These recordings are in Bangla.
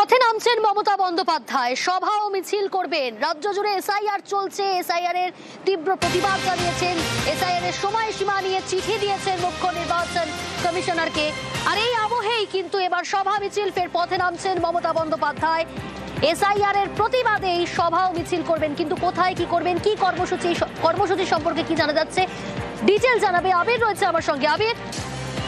পথে নামছেন মমতা বন্দ্যোপাধ্যায়, সভা ও মিছিল করবেন। রাজ্য জুড়ে এসআইআর চলছে, এসআইআর এর তীব্র প্রতিবাদ জানিয়েছেন। এসআইআর এর সময়সীমা নিয়ে চিঠি দিয়েছেন মুখ্য নির্বাচন কমিশনারকে। আর এই আবহেই কিন্তু এবার সভা মিছিল ফের পথে নামছেন মমতা বন্দ্যোপাধ্যায়। এসআইআর এর প্রতিবাদে এই সভা ও মিছিল করবেন, কিন্তু কোথায় কি করবেন, কি কর্মসূচি সম্পর্কে কি জানা যাচ্ছে, ডিটেল জানাবে আবির। রয়েছে আমার সঙ্গে। আবির,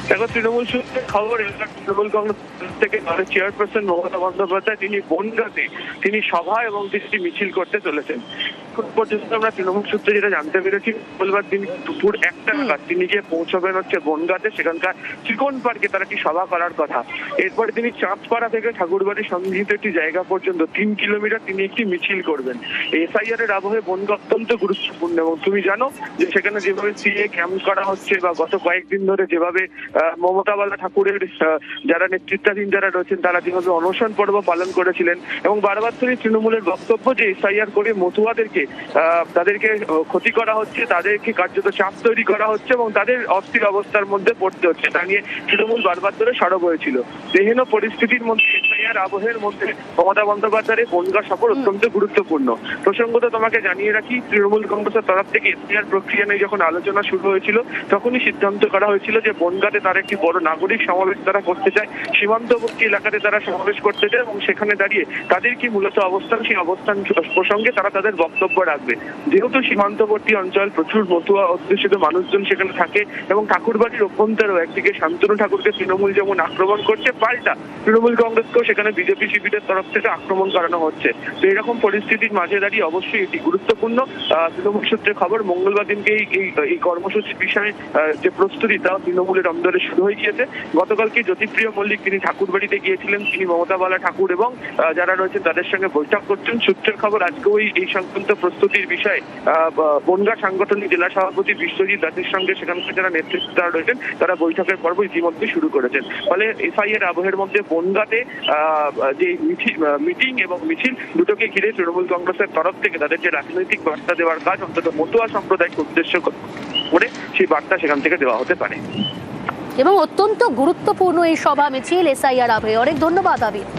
দেখো, তৃণমূল সূত্রে খবর, তৃণমূল কংগ্রেস থেকে চেয়ারপারসন মমতা বন্দ্যোপাধ্যায় তিনি বনগাঁতে তিনি সভা এবং তিনি মিছিল করতে চলেছেন। এখন পর্যন্ত আমরা তৃণমূল সূত্রে যেটা জানতে পেরেছি, মঙ্গলবার দিন দুপুর 1টা নাগাদ তিনি গিয়ে পৌঁছবেন হচ্ছে বনগাঁতে। সেখানকার চিকন পার্কে তার একটি সভা করার কথা। এরপরে তিনি চাঁদপাড়া থেকে ঠাকুরবাড়ি সন্নিহিত একটি জায়গা পর্যন্ত 3 কিলোমিটার তিনি একটি মিছিল করবেন। এসআইআর এর আবহে বনগাঁ অত্যন্ত গুরুত্বপূর্ণ এবং তুমি জানো যে সেখানে যেভাবে সিএ ক্যাম্প করা হচ্ছে বা গত কয়েকদিন ধরে যেভাবে মমতা বালা ঠাকুরের যারা নেতৃত্বাধীন যারা রয়েছেন তারা যেভাবে অনশন পর্ব পালন করেছিলেন এবং বারবার তিনি তৃণমূলের বক্তব্য যে এসআইআর করে মতুয়াদেরকে তাদেরকে ক্ষতি করা হচ্ছে, তাদেরকে কার্যত চাপ তৈরি করা হচ্ছে এবং তাদের অস্থির অবস্থার মধ্যে পড়তে হচ্ছে, তা নিয়ে তৃণমূল বারবার ধরে সরব হয়েছিল। এহেন পরিস্থিতির মধ্যে এসআইআর আবহের মধ্যে মমতা বন্দ্যোপাধ্যায়ের বনগাঁ সফর অত্যন্ত গুরুত্বপূর্ণ। প্রসঙ্গত তোমাকে জানিয়ে রাখি, তৃণমূল কংগ্রেসের তরফ থেকে এসআইআর প্রক্রিয়া নিয়ে যখন আলোচনা শুরু হয়েছিল তখনই সিদ্ধান্ত করা হয়েছিল যে বনগাঁতে তারা একটি বড় নাগরিক সমাবেশ তারা করতে চায়, সীমান্তবর্তী এলাকাতে তারা সমাবেশ করতে চায় এবং সেখানে দাঁড়িয়ে তাদের কি মূলত অবস্থান, সেই অবস্থান প্রসঙ্গে তারা তাদের বক্তব্য রাখবে। যেহেতু সীমান্তবর্তী অঞ্চল, প্রচুর মতুয়া অধ্যুষিত মানুষজন সেখানে থাকে এবং ঠাকুরবাড়ির অভ্যন্তরেও একদিকে শান্তনু ঠাকুরকে তৃণমূল যেমন আক্রমণ করছে, পাল্টা তৃণমূল কংগ্রেসকেও সেখানে বিজেপি শিবিরের তরফ থেকে আক্রমণ করানো হচ্ছে। তো এরকম পরিস্থিতির মাঝে দাঁড়িয়ে অবশ্যই এটি গুরুত্বপূর্ণ। তৃণমূল সূত্রে খবর, মঙ্গলবার দিনকে এই কর্মসূচির বিষয়ে যে প্রস্তুতি তা তৃণমূলের অন্দরে শুরু হয়ে গিয়েছে। গতকালকে জ্যোতিপ্রিয় মল্লিক তিনি ঠাকুরবাড়িতে গিয়েছিলেন, তিনি মমতা বালা ঠাকুর এবং যারা রয়েছেন তাদের সঙ্গে বৈঠক করছেন। সূত্রের খবর, আজকেও এই সংক্রান্ত প্রস্তুতির বিষয়ে বনগাঁ সাংগঠনিক জেলা সভাপতি বিশ্বজিৎ দাসের সঙ্গে সেখানকার যারা নেতৃত্ব রয়েছেন তারা বৈঠকের পর্ব ইতিমধ্যে শুরু করেছেন। ফলে এসআইআর আবহের মধ্যে বনগাঁতে যে মিটিং এবং মিছিল দুটোকে ঘিরে তৃণমূল কংগ্রেসের তরফ থেকে তাদের যে রাজনৈতিক বার্তা দেওয়ার কাজ, অন্তত মতুয়া সম্প্রদায়কে উদ্দেশ্য করে সেই বার্তা সেখান থেকে দেওয়া হতে পারে। এবং অত্যন্ত গুরুত্বপূর্ণ এই সভা মিছিল এসআইআর আবহে। অনেক ধন্যবাদ আবির।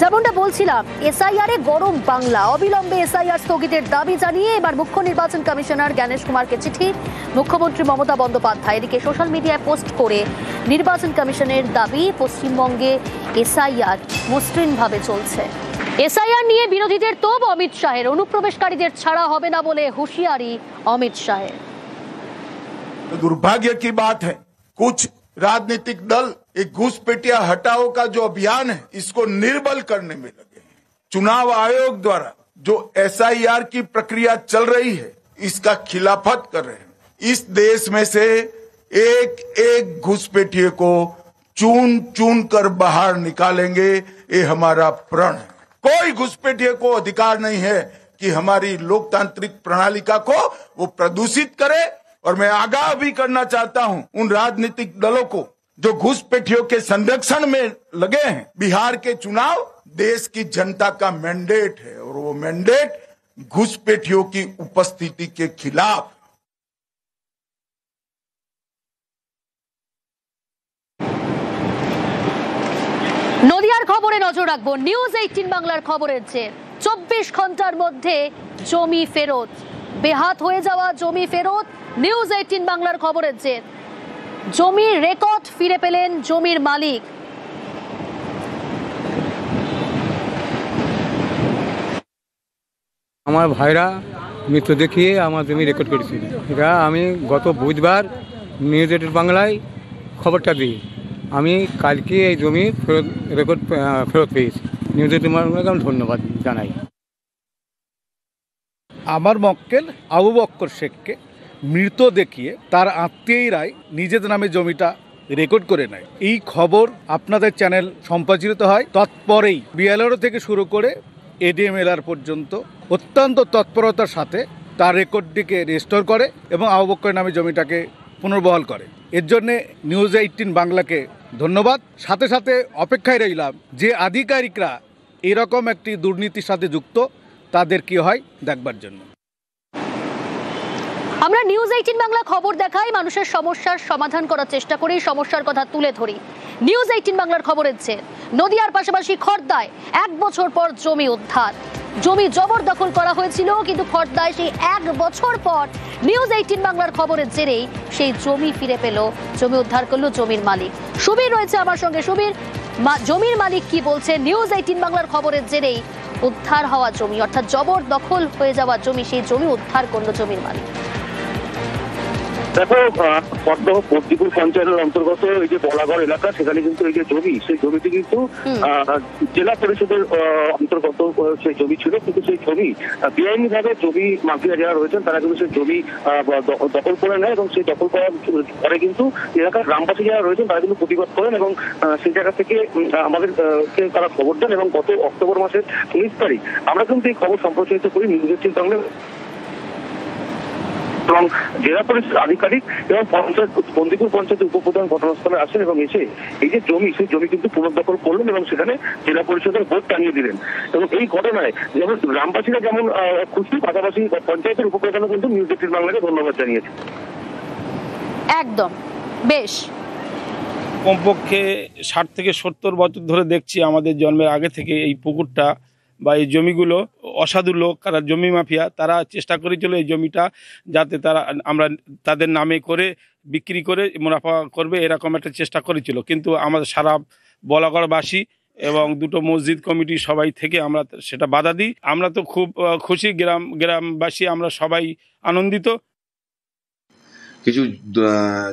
যেমনটা বলছিলাম, এসআইআর এ গরম বাংলা। অবিলম্বে এসআইআর স্থগিতের দাবি জানিয়ে এবার মুখ্য নির্বাচন কমিশনার জ্ঞানেশ কুমারকে চিঠি মুখ্যমন্ত্রী মমতা বন্দ্যোপাধ্যায়। এদিকে সোশ্যাল মিডিয়ায় পোস্ট করে নির্বাচন কমিশনের দাবি, পশ্চিমবঙ্গে এসআইআর মসৃণভাবে চলছে। এসআইআর নিয়ে বিরোধীদের তোপ অমিত শাহের। অনুপ্রবেশকারীদের ছাড়া হবে না বলে হুঁশিয়ারি অমিত শাহের। दुर्भाग्य की बात है, कुछ राजनीतिक दल एक घुसपैठिया हटाओ का जो अभियान है इसको निर्बल करने में लगे हैं। चुनाव आयोग द्वारा जो एसआईआर की प्रक्रिया चल रही है इसका खिलाफत कर रहे हैं। इस देश में से एक एक घुसपैठिए को चुन चुन कर बाहर निकालेंगे, ये हमारा प्रण है। कोई घुसपैठिए को अधिकार नहीं है कि हमारी लोकतांत्रिक प्रणालिका को वो प्रदूषित करे। और मैं आगाह भी करना चाहता हूं उन राजनीतिक दलों को जो घुसपैठियों के संरक्षण में लगे हैं। बिहार के चुनाव देश की जनता का मैंडेट है और वो मैंडेट घुसपैठियों की उपस्थिति के खिलाफ। নদিয়ার খবরে নজর রাখবো। নিউজ 18 বাংলার খবরের যে 24 ঘন্টার মধ্যে জমি ফেরত, বেহাত হয়ে যাওয়া জমি ফেরত। নিউজ 18 বাংলার খবরের যে জমির রেকর্ড ফিরে পেলেন জমির মালিক। আমার ভাইরা মৃত্যু দেখিয়ে আমার জমি রেকর্ড করেছিল। এটা আমি গত বুধবার নিউজ 18 বাংলায় খবরটা দিই। আমি কালকে এই জমি রেকর্ড ফেরত পেয়েছি। নিউজ 18 বাংলাকে আমি ধন্যবাদ জানাই। আমার মক্কেল আবু বক্কর শেখকে মৃত দেখিয়ে তার আত্মীয়রাই নিজেদের নামে জমিটা রেকর্ড করে নেয়। এই খবর আপনাদের চ্যানেল সম্প্রচারিত হয়, তৎপরেই বিএলআরও থেকে শুরু করে এডিএমএলআর পর্যন্ত অত্যন্ত তৎপরতার সাথে তার রেকর্ডটিকে রেস্টোর করে এবং আবু বক্করের নামে জমিটাকে পুনর্বহাল করে। এর জন্যে নিউজ 18 বাংলাকে ধন্যবাদ। সাথে সাথে অপেক্ষায় রইলাম যে আধিকারিকরা এরকম একটি দুর্নীতির সাথে যুক্ত তাদের কি হয় দেখবার জন্য। আমরা নিউজ 18 বাংলা খবর দেখাই, মানুষের সমস্যার সমাধান করার চেষ্টা করি, সমস্যার কথা তুলে ধরি। নিউজ 18 বাংলার খবর হচ্ছে নদিয়ার পাশাপাশি খড়দায় 1 বছর পর জমি উদ্ধার। জমি জবরদখল করা হয়েছিল, কিন্তু খড়দায় সেই 1 বছর পর নিউজ 18 বাংলার খবরের জেরেই সেই জমি ফিরে পেল, জমি উদ্ধার করলো জমির মালিক। সুবীর রয়েছে আমার সঙ্গে। সুবীর, জমির মালিক কি বলছে? নিউজ 18 বাংলার খবরের জেরেই উদ্ধার হওয়া জমি, অর্থাৎ জবরদখল হয়ে যাওয়া জমি, সেই জমি উদ্ধার করলো জমির মালিক। দেখো, পদ্মহ পদ্মপুর পঞ্চায়েতের অন্তর্গত এই যে বলাগড় এলাকা, সেখানে কিন্তু এই যে জমি, সেই জমিটি কিন্তু জেলা পরিষদের অন্তর্গত সেই জমি ছিল, কিন্তু সেই জমি বেআইনি ভাবে জমি মাফিয়া যারা রয়েছেন তারা কিন্তু সেই জমি দখল করে নেয়, এবং সেই দখল করার পরে কিন্তু এলাকার গ্রামবাসী যারা রয়েছেন তারা কিন্তু প্রতিবাদ করেন, এবং সেই জায়গা থেকে আমাদেরকে তারা খবর দেন। এবং গত অক্টোবর মাসের 19 তারিখ আমরা কিন্তু এই খবর সম্প্রচারিত করি নিউজ 18 বাংলা, এবং জেলা পরিষদ আধিকারিক এবং বন্দিপুর পঞ্চায়েতের উপপ্রধান ঘটনাস্থলে আসেন এবং এসে এই যে জমি, সেই জমি কিন্তু পুনর্দখল করলেন এবং সেখানে জেলা পরিষদের বোর্ড টাঙিয়ে দিলেন। এবং এই ঘটনায় যেমন গ্রামবাসীরা যেমন খুশি, পাশাপাশি পঞ্চায়েতের উপপ্রধানও কিন্তু নিউজ 18 বাংলাকে ধন্যবাদ জানিয়েছে। একদম, বেশ। কমপক্ষে 60 থেকে 70 বছর ধরে দেখছি আমাদের জন্মের আগে থেকে এই পুকুরটা বা এই জমিগুলো অসাধু লোক, কারা জমি মাফিয়া, তারা চেষ্টা করেছিল এই জমিটা যাতে আমরা তাদের নামে করে বিক্রি করে মুনাফা করবে, এরকম একটা চেষ্টা করেছিল। কিন্তু আমাদের সারা বলাগড়বাসী এবং দুটো মসজিদ কমিটি সবাই থেকে আমরা সেটা বাধা দিই। আমরা তো খুব খুশি, গ্রামবাসী আমরা সবাই আনন্দিত। কিছু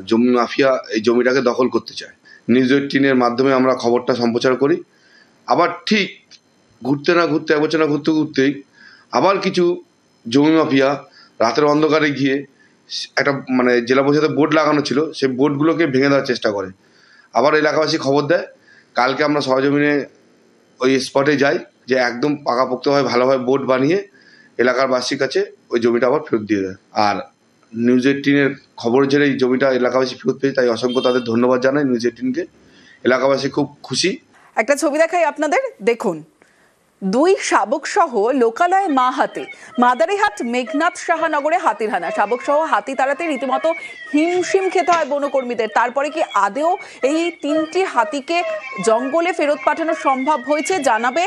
জমি মাফিয়া এই জমিটাকে দখল করতে চায়। নিউজ 18-এর মাধ্যমে আমরা খবরটা সম্প্রচার করি। আবার ঠিক ঘুরতে না ঘুরতে, এক বছর না ঘুরতে ঘুরতেই আবার কিছু জমি মাফিয়া রাতের অন্ধকারে গিয়ে একটা জেলা পরিষদের বোর্ড লাগানো ছিল, সেই বোর্ডগুলোকে ভেঙে দেওয়ার চেষ্টা করে। আবার এলাকাবাসী খবর দেয়, কালকে আমরা সরজমিনে ওই স্পটে যাই, যে একদম পাকাপোক্তভাবে ভালোভাবে বোর্ড বানিয়ে এলাকার বাসীর কাছে ওই জমিটা আবার ফেরত দিয়ে দেয়। আর নিউজ 18-এর খবর জেরে এই জমিটা এলাকাবাসী ফেরত পেয়েছে, তাই অসংখ্য তাদের ধন্যবাদ জানাই নিউজ 18-কে। এলাকাবাসী খুব খুশি। একটা ছবি দেখাই আপনাদের, দেখুন। 2 শাবক সহ লোকালয়ে মা হাতি। মাদারিহাট মেঘনাথ সাহানগরে হাতির হানা। শাবক সহ হাতি তাড়াতে রীতিমতো হিমশিম খেতে হয় বনকর্মীদের। তারপরে কি আদেও এই 3টি হাতিকে জঙ্গলে ফেরত পাঠানো সম্ভব হয়েছে, জানাবে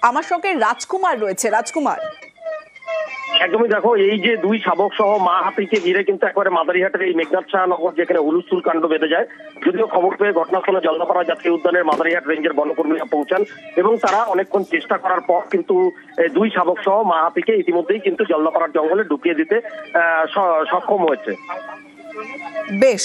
আমার সঙ্গে রাজকুমার রয়েছে। রাজকুমার, একদমই। দেখো, এই যে 2 শাবক সহ মা হাতিকে ঘিরে কিন্তু একবারে মাদারিহাটের এই মেঘনাথ শাহনগর, যেখানে হুলস্থুল কাণ্ড বেঁধে যায়। যদিও খবর পেয়ে ঘটনাস্থলে জলদাপাড়া জাতীয় উদ্যানের মাদারিহাট রেঞ্জের বনকর্মীরা পৌঁছান, এবং তারা অনেকক্ষণ চেষ্টা করার পর কিন্তু 2 শাবক সহ মা হাতিকে ইতিমধ্যেই কিন্তু জলদাপাড়ার জঙ্গলে ঢুকিয়ে দিতে সক্ষম হয়েছে। বেশ।